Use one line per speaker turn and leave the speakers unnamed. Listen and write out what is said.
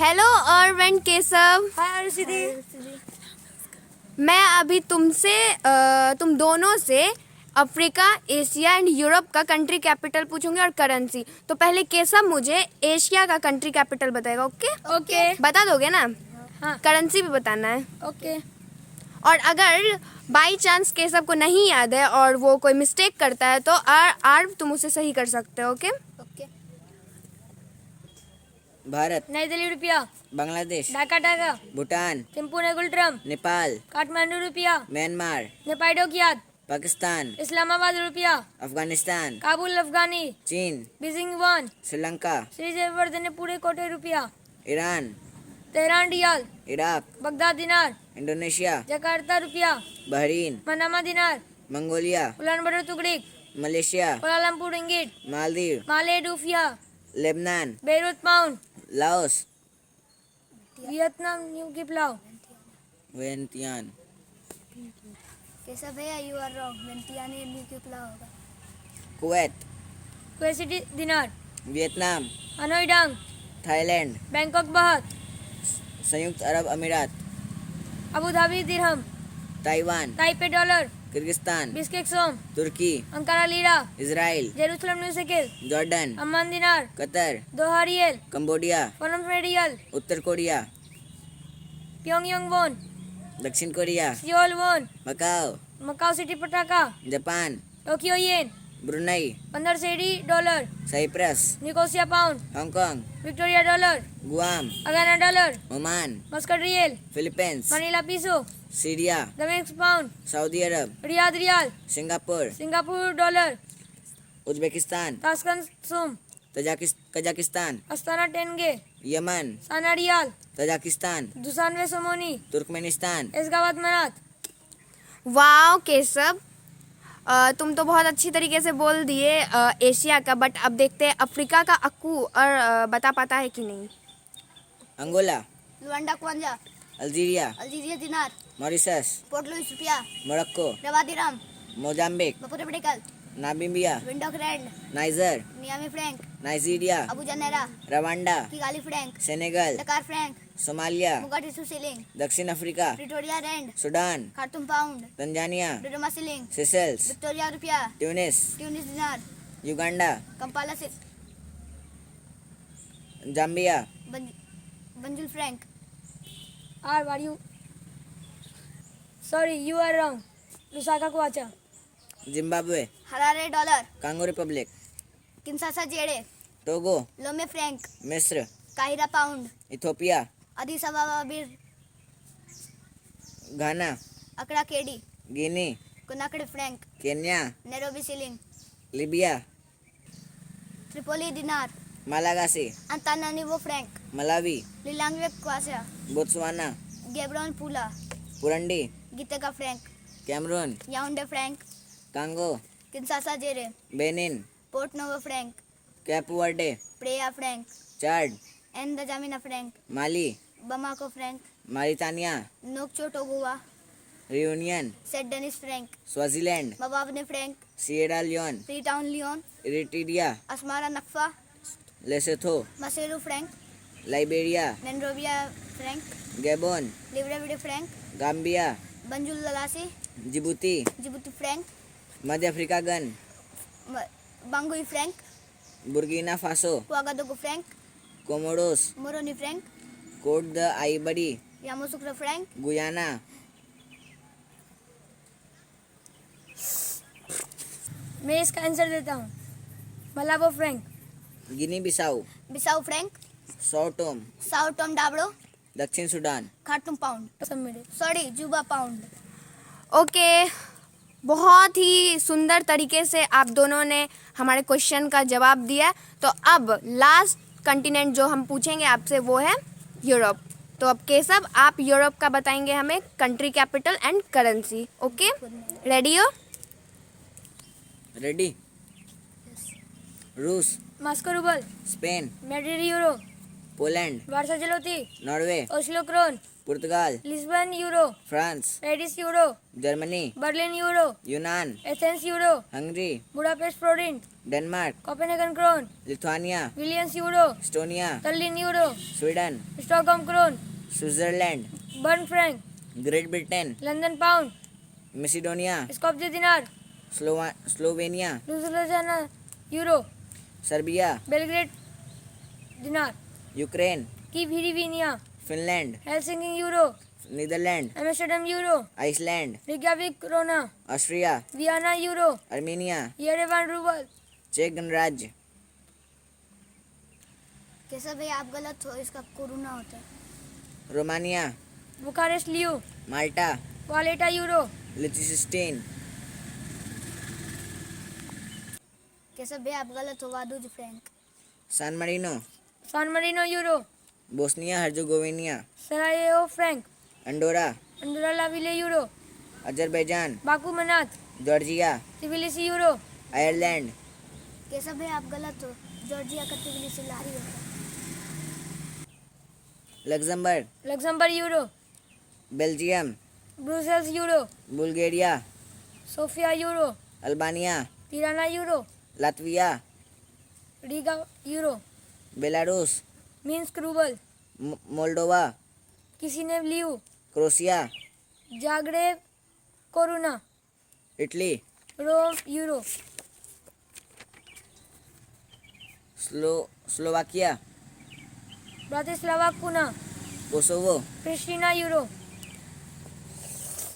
Hello अर्विंद Keshav.
हाय आरुषि।
मैं अभी तुम दोनों से अफ्रीका, एशिया एंड यूरोप का कंट्री कैपिटल पूछूंगी और करेंसी। तो पहले केशव मुझे एशिया का कंट्री कैपिटल बताएगा। ओके बता दोगे ना?
हाँ।
करेंसी भी बताना है।
ओके।
और अगर बाई चांस केशव को नहीं याद है और वो कोई मिस्टेक करता है तो आर तुम उसे सही कर सकते हो। ओके।
भारत,
नई दिल्ली रुपया,
बांग्लादेश,
ढाका,
भूटान,
थिम्पू नेगुलट्रम,
नेपाल,
काठमांडू रुपया,
Myanmar,
Naypyidaw kyat,
Pakistan,
Islamabad रुपया,
अफगानिस्तान,
काबुल अफगानी,
चीन,
Beijing yuan,
Sri Lanka,
Sri Jayawardenepura Kotte रुपया,
Iran,
Tehran rial,
Iraq,
Baghdad dinar,
Indonesia,
Jakarta रुपया,
Bahrain,
Manama dinar,
Mongolia,
Ulan Bator tugrik,
Malaysia,
Kuala Lumpur ringgit,
Maldives,
Male rufiyaa,
Lebanon,
Beirut pound,
Laos,
Vietnam new किपलाव,
Vietnam,
कैसा भैया you are wrong. Vientiane new किपला होगा।
Kuwait,
Kuwait City dinar,
Vietnam,
Hanoi dong,
Thailand,
Bangkok बहत,
संयुक्त अरब अमीरात,
Abu Dhabi dirham,
Taiwan,
Taipei dollar,
Kyrgyzstan,
Bishkek som,
तुर्की,
Ankara lira,
Israel,
Jerusalem new shekel,
Jordan,
Amman dinar,
Qatar,
Doha riyal,
Cambodia,
Phnom riel,
उत्तर Korea,
Pyongyang won,
दक्षिण Korea,
Seoul won,
Macau,
Macau City pataca,
Japan,
Tokyo yen,
Brunei,
15 सेडी dollar,
Cyprus,
Nicosia pound,
Hong Kong,
Victoria dollar,
Guam,
Agana dollar,
Oman,
Muscat rial,
Philippines,
Manila peso,
Syria,
Damascus pound,
सऊदी अरब,
Riyadh riyal,
Singapore,
Singapore dollar,
Uzbekistan,
Tashkent सोम,
Kazakhstan,
Astana टेंगे,
Yemen,
साना riyal,
Tajikistan,
दुसानवे सोमोनी,
Turkmenistan,
एसगावात मनात।
Wow Keshav, तुम तो बहुत अच्छी तरीके से बोल दिए एशिया का। बट अब देखते हैं अफ्रीका का अक्कू और बता पाता है कि नहीं।
Angola,
Luanda kwanza,
Algeria,
Algeria dinar,
Mauritius,
Port Louis रुपया,
मोरक्को,
रवा दिराम,
मोजाम्बिक,
बपुरे metical,
Namibia,
Windhoek rand,
Niger,
Niamey franc,
Nigeria,
Abuja naira,
Rwanda,
Kigali franc,
Senegal,
Dakar franc,
Somalia,
Mogadishu shilling,
दक्षिण Africa,
Pretoria rand,
Sudan,
Khartoum pound,
Tanzania,
Dodoma shilling,
Seychelles,
Victoria रुपया,
Tunis,
Tunis dinar,
Uganda,
Kampala
Zambia,
Banjul franc,
are you sorry you are wrong, Lusaka kwacha,
Zimbabwe,
Harare dollar,
Congo Republic,
Kinshasa zaire,
Togo,
Lome franc,
मिस्र,
काहिरा pound,
Ethiopia,
Addis Ababa birr,
Ghana,
Accra cedi,
Guinea,
Conakry franc,
Kenya,
Nairobi shilling,
Libya,
Tripoli dinar,
Malagasy,
Antananarivo franc,
Malawi,
Lilongwe kwacha,
Botswana,
Gaborone pula,
Burundi,
Gitega franc,
Cameroon,
Yaounde franc,
Congo,
Kinshasa zaire,
Benin,
Porto Novo franc,
Cape Verde,
Praia franc,
Chad,
N'Djamena franc,
Mali,
Bamako franc,
Mauritania,
Nouakchott टोगोवा,
Reunion,
Saint Denis franc,
Swaziland,
Mbabane franc,
Sierra Leone,
Freetown Leone,
Eritrea,
Asmara Nakfa,
Lesotho,
Maseru franc,
Liberia,
नेंड्रोविया franc,
Gabon,
Libreville franc,
Gambia,
Banjul dalasi,
Djibouti,
Djibouti franc,
मध्य Africa गन,
Bangui franc,
Burkina Faso,
Ouagadougou franc,
Comoros,
Moroni franc,
Cote de Ivory,
Yamoussoukro franc,
Guyana,
मैं इसका answer देता हूँ, Malabo franc,
Guinea Bissau,
Bissau franc,
Sao Tome,
Sao Tome डाबड़ो,
दक्षिण Sudan,
Khartoum pound,
सब मेरे
sorry जुबा पाउंड।
ओके, बहुत ही सुंदर तरीके से आप दोनों ने हमारे क्वेश्चन का जवाब दिया। तो अब लास्ट कंटिनेंट जो हम पूछेंगे आपसे वो है यूरोप। तो अब केशव आप यूरोप का बताएंगे हमें country capital and currency. Okay, ready हो?
रेडी, रूस,
Moscow ruble,
Spain,
Madrid euro,
Poland,
Warsaw zloty,
Norway,
Oslo krone,
पुर्तगाल,
Lisbon euro,
France,
Paris euro,
Germany,
Berlin euro,
यूनान,
Athens euro,
Hungary,
Budapest florin,
Denmark,
Copenhagen krone,
Lithuania,
Vilnius euro,
Estonia,
Tallinn euro,
Sweden,
Stockholm krone,
Switzerland,
Bern franc,
Great Britain,
London pound,
Macedonia,
Skopje dinar,
Slovenia,
Ljubljana euro,
Serbia,
Belgrade dinar,
Ukraine,
Kiev भिरीविनिया,
Finland,
Helsinki euro,
Netherlands,
Amsterdam euro,
Iceland,
Reykjavik krona,
Austria,
Vienna euro,
Armenia,
Yerevan ruble,
चेक गणराज्य,
कैसा भैया आप गलत हो, इसका koruna होता है।
Romania,
Bucharest leu,
Malta,
Valletta euro,
लिechtenstein,
कैसा भैया आप गलत हो, Vaduz franc.
San Marino,
San Marino euro,
Bosnia Herzegovina,
Sarajevo franc,
Andorra,
Andorra la Vella euro,
Azerbaijan,
Baku manat,
Georgia,
Tbilisi euro,
Ireland,
कैसा भैया आप गलत हो, जॉर्जिया का तिबिलिसी लारी होता है।
Luxembourg,
Luxembourg euro,
Belgium,
Brussels euro,
Bulgaria,
Sofia euro,
Albania,
Tirana euro,
Latvia,
Riga euro,
Belarus,
Minsk ruble,
Moldova,
Chisinau leu,
Croatia,
Zagreb koruna,
Italy,
Rome euro,
Slovakia,
Bratislava kuna,
Kosovo,
Pristina euro,